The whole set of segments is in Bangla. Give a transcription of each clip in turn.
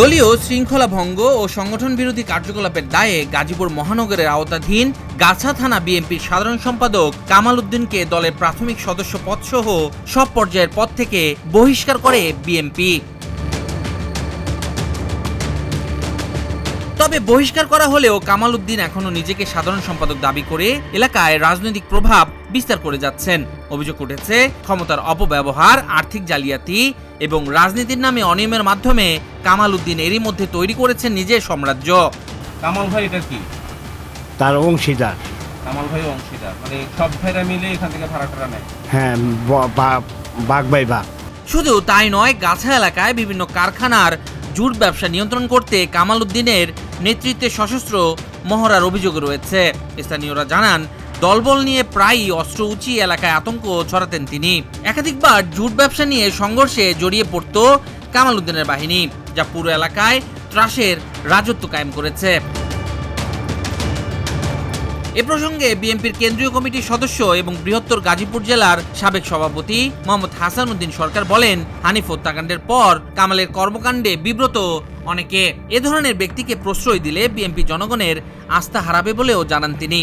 দলীয় শৃঙ্খলা ভঙ্গ ও সংগঠন বিরোধী কার্যকলাপের দায়ে গাজীপুর মহানগরের আওতাধীন গাছা থানা বিএনপির সাধারণ সম্পাদক কামাল উদ্দিনকে দলের প্রাথমিক সদস্য পদসহ সব পর্যায়ের পদ থেকে বহিষ্কার করে বিএনপি। তবে বহিষ্কার করা হলেও কামাল উদ্দিন এখনো নিজেকে সাধারণ সম্পাদক দাবি করে এলাকায় রাজনৈতিক প্রভাব বিস্তার করে যাচ্ছেন। অভিযোগ উঠেছে ক্ষমতার অপব্যবহার, আর্থিক জালিয়াতি এবং রাজনীতির নামে অনিয়মের মাধ্যমে কামাল উদ্দিন এরই মধ্যে তৈরি করেছেন নিজের সাম্রাজ্য। কামাল ভাই এটা কি? তার অংশীদার। কামাল ভাই অংশীদার মানে সব ভাইরা মিলে এখান থেকে ভাড়াটা নেয়। হ্যাঁ, বাঘ বাই বাঘ। শুধু তাই নয়, গাছা এলাকায় বিভিন্ন কারখানার জুট ব্যবসা নিয়ন্ত্রণ করতে কামাল উদ্দিনের নেতৃত্বে সশস্ত্র মহড়ার অভিযোগ রয়েছে। স্থানীয়রা জানান, দলবল নিয়ে প্রায়ই অস্ত্র উঁচিয়ে এলাকায় আতঙ্ক ছড়াতেন তিনি। একাধিকবার জুট ব্যবসা নিয়ে সংঘর্ষে জড়িয়ে পড়ত কামাল উদ্দিনের বাহিনী, যা পুরো এলাকায় ত্রাসের রাজত্ব কায়েম করেছে। এ প্রসঙ্গে বিএনপির কেন্দ্রীয় কমিটির সদস্য এবং বৃহত্তর গাজীপুর জেলার সাবেক সভাপতি মোহাম্মদ হাসান উদ্দিন সরকার বলেন, হানিফ হত্যাকাণ্ডের পর কামালের কর্মকাণ্ডে বিব্রত অনেকে। এ ধরনের ব্যক্তিকে প্রশ্রয় দিলে বিএনপি জনগণের আস্থা হারাবে বলেও জানান তিনি।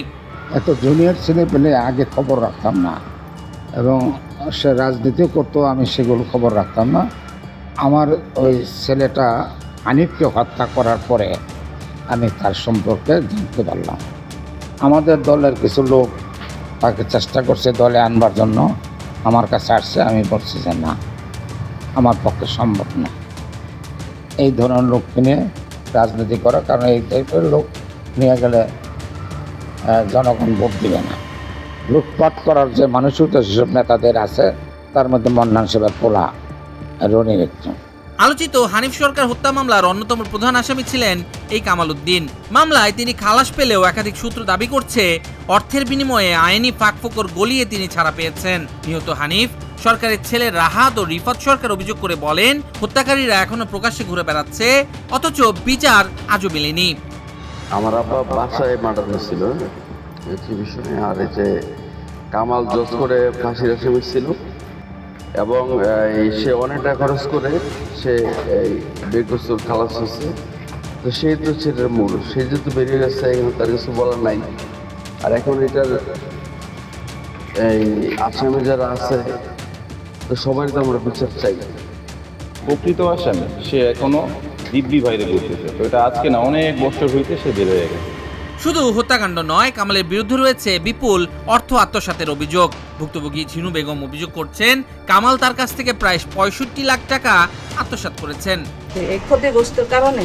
এত জুনিয়র ছেলে পেলে আগে খবর রাখতাম না এবং সে রাজনীতিও করতো, আমি সেগুলো খবর রাখতাম না। আমার ওই ছেলেটা হানিফকে হত্যা করার পরে আমি তার সম্পর্কে জানতে পারলাম। আমাদের দলের কিছু লোক তাকে চেষ্টা করছে দলে আনবার জন্য, আমার কাছে আসছে। আমি বলছি যে না, আমার পক্ষে সম্ভব না এই ধরনের লোককে নিয়ে রাজনীতি করা, কারণ এই টাইপের লোক নিয়ে গেলে জনগণ ভোট দিবে না। লুটপাট করার যে মানসিকতা যেসব নেতাদের আছে, তার মধ্যে মন্নান সেবার পোলা রনির একজন। আলোচিত হানিফ সরকার হত্যা মামলার অন্যতম প্রধান আসামি ছিলেন এই কামাল উদ্দিন। মামলায় তিনি খালাস পেলেও একাধিক সূত্র দাবি করছে, অর্থের বিনিময়ে আইনি ফাঁকফোকর গলিয়ে তিনি ছাড়া পেয়েছেন। নিহত হানিফ সরকারের ছেলে রাহাত ও রিফাত সরকার অভিযোগ করে বলেন, হত্যাকারীরা এখনো প্রকাশ্যে ঘুরে বেড়াচ্ছে, অথচ বিচার আজও মেলেনি। আমার আব্বা বাসায় মার্ডার হয়েছিল এক্সিবিশনে, আর এই যে কামাল জজ করে ফাঁসির আসামি ছিল এবং সে অনেক টাকা খরচ করে সে এই বেকসুর খালাস হয়েছে। তো সেই তো ছেলের মূল, সে যেহেতু বেরিয়ে গেছে, এখন তার কিছু বলার নাই। আর এখন এটার এই আসামি যারা আছে, তো সবাই তো আমরা বিচার চাই। প্রকৃত আসামি সে এখনো দিব্যি বাইরে ঘুরতেছে, তো এটা আজকে না, অনেক বছর হইতে সে বের হয়ে গেছে। শুধু হত্যাকাণ্ড নয়, কামালের বিরুদ্ধে রয়েছে বিপুল অর্থ আত্মসাতের অভিযোগ। ভুক্তভোগী ঝিনু বেগম অভিযোগ করছেন, কামাল তার কাছ থেকে প্রায় 65 লাখ টাকা আত্মসাৎ করেছেন। এই ক্ষতিগ্রস্তের কারণে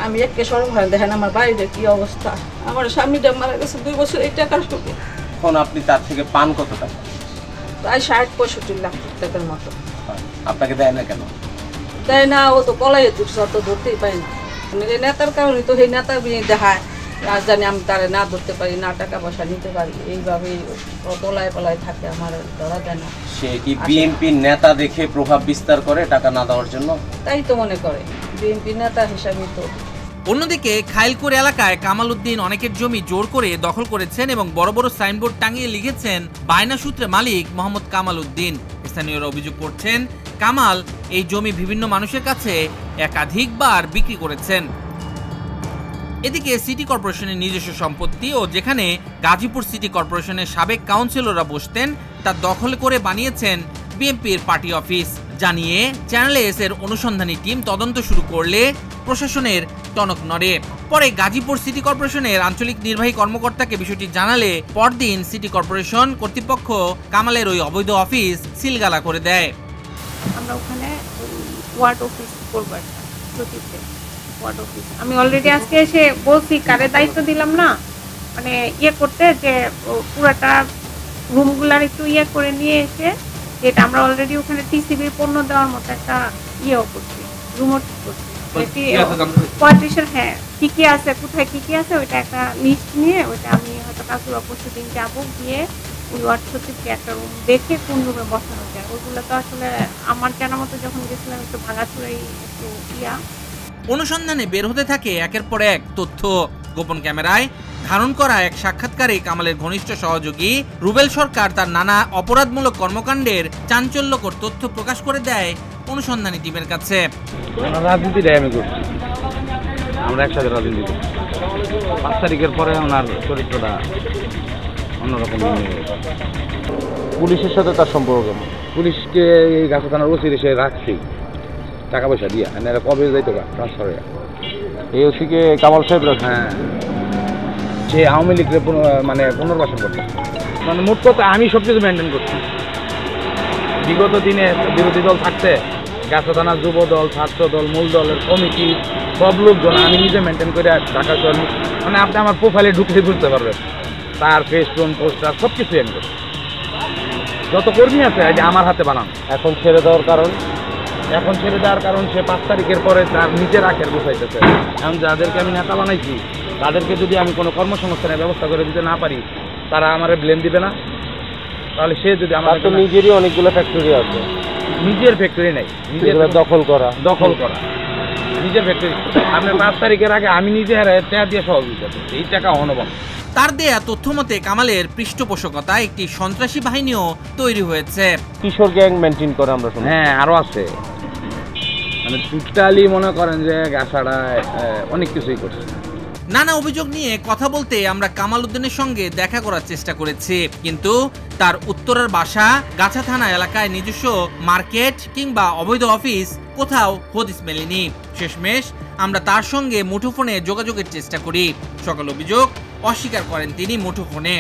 আমি একে সর্বহারা দেখেন আমার বাড়ির কি অবস্থা। আমার স্বামীটা মারা গেছে 2 বছর এই টাকার সুখে। এখন আপনি তার থেকে পান কত টাকা? প্রায় 60-65 লাখ টাকার মতো। আপনাকে দেয় না কেন? দেয় না, ও তো পলাই তো ধরতেই পাই না। এই নেতার কারণে তো সেই নেতার দেখায় রাজধানী আমি তারে না ধরতে পারি, না টাকা পয়সা নিতে পারি, এইভাবেই পলায় পলায় থাকে, আমার ধরা যায় না। সে কি বিএনপি নেতা দেখে প্রভাব বিস্তার করে টাকা না দেওয়ার জন্য? তাই তো মনে করে বিএনপি নেতা হিসাবে। তো অন্যদিকে খাইলকুর এলাকায় কামাল উদ্দিন অনেকের জমি জোর করে দখল করেছেন এবং বড় বড় সাইনবোর্ড টাঙিয়ে লিখেছেন, বায়না সূত্রে মালিক মোহাম্মদ কামাল উদ্দিন। স্থানীয়রা অভিযোগ করছেন, কামাল এই জমি বিভিন্ন মানুষের কাছে একাধিকবার বিক্রি করেছেন। এদিকে সিটি কর্পোরেশনের নিজস্ব সম্পত্তি ও যেখানে গাজীপুর সিটি কর্পোরেশনের সাবেক কাউন্সিলররা বসতেন, তা দখল করে বানিয়েছেন বিএনপির পার্টি অফিস। জানিয়ে চ্যানেল এস এর অনুসন্ধানী টিম তদন্ত শুরু করলে প্রশাসনের টনক নড়ে। পরে গাজীপুর সিটি কর্পোরেশনের আঞ্চলিক নির্বাহী কর্মকর্তাকে বিষয়টি জানালে পরদিন সিটি কর্পোরেশন কর্তৃপক্ষ কামালের ওই অবৈধ অফিস সিলগালা করে দেয়। আমরা ওখানে ওয়ার্ড অফিস করবো, ওয়ার্ড অফিস আমি অলরেডি আজকে এসে বলছি, কারে দায়িত্ব দিলাম না, মানে করতে, যে পুরাটা রুমগুলার একটু করে নিয়ে এসে, যেটা আমরা অলরেডি ওখানে টিসিবির পণ্য দেওয়ার মতো একটা করছি, রুমও করছি 35-এর। হ্যাঁ, কি কি আছে, কোথায় কি কি আছে, ওইটা একটা লিস্ট নিয়ে, ওইটা আমি হয়তো কালকে পরশু দিন যাবো, গিয়ে ওই ওয়ার্ড সচিবকে একটা রুম দেখে কোন রুমে বসানো যায়। ওইগুলো তো আসলে আমার জানা মতো যখন গেছিলাম একটু ভাঙাচুরাই একটু অনুসন্ধানে বের হতে থাকে একের পর এক তথ্য। গোপন ক্যামেরায় ধারণ করা এক সাক্ষাৎকারে কামালের ঘনিষ্ঠ সহযোগী রুবেল সরকার তার নানা অপরাধমূলক কর্মকাণ্ডের চাঞ্চল্যকর তথ্য প্রকাশ করে দেয় অনুসন্ধানী টিমের কাছে। রাজনীতিটাই আমি করছি, আমরা একসাথে রাজনীতি করছি। 5 তারিখের পরে ওনার চরিত্রটা অন্যরকম। পুলিশের সাথে তার সম্পর্ক, পুলিশকে এই গাছা থানার ওসি সে রাখছি টাকা পয়সা দিয়া, কবে যাইতো ট্রান্সফার হয়ে এই ওসিকে কামাল সাহেব রাখছে। হ্যাঁ, সে আওয়ামী লীগের মানে পুনর্বাসন করছে। মানে মোট কথা আমি সব কিছু মেনটেন করছি। বিগত দিনে বিরোধী দল থাকতে গাছা থানার যুব দল, ছাত্র দল, মূল দলের কমিটি সব লোকজন আমি নিজে মেনটেন করে ঢাকা শহর, মানে আপনি আমার প্রোফাইলে ঢুকতে বুঝতে পারবেন তার ফেসটুন পোস্টার সব কিছুই আমি করছি। যত কর্মী আছে আমার হাতে বানানো। এখন ছেড়ে দেওয়ার কারণ সে 5 তারিখের পরে তার নিজের আখের বসাইতেছে। এখন যাদেরকে আমি নেতা বানাইছি তাদেরকে যদি আমি কোনো কর্মসংস্থানের ব্যবস্থা করে দিতে না পারি তারা আমারে ব্লেম দিবে না। তাহলে সে যদি আমার তো নিজেরই অনেকগুলো ফ্যাক্টরি আছে, নিজের ফ্যাক্টরি নেই, নিজের দখল করা নিজের ফ্যাক্টরি। আপনার 5 তারিখের আগে আমি নিজে টাকা দিয়ে সহযোগিতা করছি, এই টাকা অনবন। তার দেয়া তথ্য মতে কামালের পৃষ্ঠপোষকতায় একটি সন্ত্রাসী বাহিনীও তৈরি হয়েছে। কিশোর গ্যাং মেনটেন করে আমরা শুনি। হ্যাঁ, আরো আছে, মানে টোটালি মনে করেন যে গাছাড়ায় অনেক কিছুই করছে। নানা অভিযোগ নিয়ে কথা বলতে আমরা কামাল উদ্দিনের সঙ্গে দেখা করার চেষ্টা করেছি, কিন্তু তার উত্তরের বাসা, গাছা থানা এলাকায় নিজস্ব মার্কেট কিংবা অবৈধ অফিস কোথাও হদিস মেলেনি। শেষমেশ আমরা তার সঙ্গে মুঠোফোনে যোগাযোগের চেষ্টা করি। সকল অভিযোগ অস্বীকার করেন তিনি মুঠোফোনে।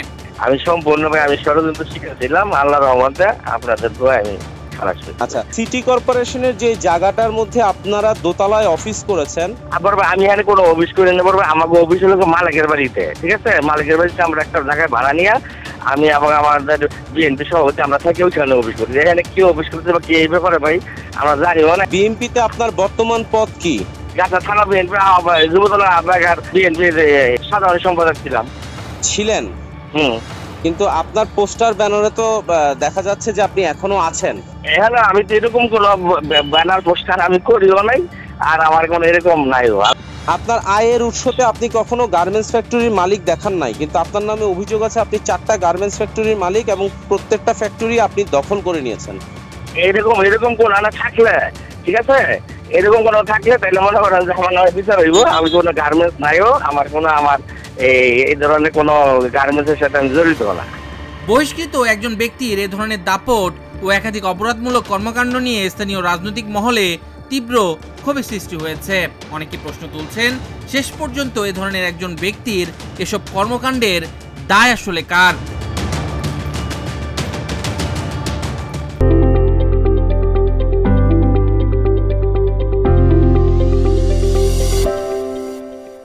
আমি সম্পূর্ণভাবে আমি ষড়যন্ত্র শিকার ছিলাম, আল্লাহর রহমতে আপনাদের দোয়ায় আমি। আচ্ছা, সিটি কর্পোরেশনের যে জায়গাটার মধ্যে আপনারা দোতলায় অফিস করেছেন, আমি এখানে কোনো অফিস করে নেবো, আমাকে অফিস হলো মালিকের বাড়িতে, ঠিক আছে? মালিকের বাড়িতে আমরা একটা জায়গায় ভাড়া নিয়ে আমি এবং আমাদের বিএনপি সভাপতি আমরা থাকি ওইখানে অফিস করি। এখানে কি অফিস করতে বা কি এই ব্যাপারে ভাই আমরা জানিও না। বিএনপিতে আপনার বর্তমান পদ কি? গাছা থানা বিএনপি যুবদল আহ্বায়ক বিএনপির সাধারণ সম্পাদক ছিলেন। কিন্তু আপনার পোস্টার ব্যানারে তো দেখা যাচ্ছে যে আপনি এখনো আছেন। এখানে আমি তো এরকম কোনো ব্যানার পোস্টার আমি করিও নাই, আর আমার কোনো এরকম নাইও। আপনার আয়ের উৎসতে আপনি কখনো গার্মেন্টস ফ্যাক্টরির মালিক দেখান নাই, কিন্তু আপনার নামে অভিযোগ আছে আপনি 4টা গার্মেন্টস ফ্যাক্টরির মালিক এবং প্রত্যেকটা ফ্যাক্টরি আপনি দখল করে নিয়েছেন। এরকম কোনো না থাকলে, ঠিক আছে, এরকম কোনো থাকলে তাহলে মনে করেন যে আমার নামে বিচার হইব। আমি কোনো গার্মেন্টস নাইও, আমার এই ধরনের কোনো গার্মেন্টসের সাথে আমি জড়িত না। বহিষ্কৃত একজন ব্যক্তির এ ধরনের দাপট ও একাধিক অপরাধমূলক কর্মকাণ্ড নিয়ে স্থানীয় রাজনৈতিক মহলে তীব্র ক্ষোভের সৃষ্টি হয়েছে। অনেকে প্রশ্ন তুলছেন, শেষ পর্যন্ত এ ধরনের একজন ব্যক্তির এসব কর্মকাণ্ডের দায় আসলে কার?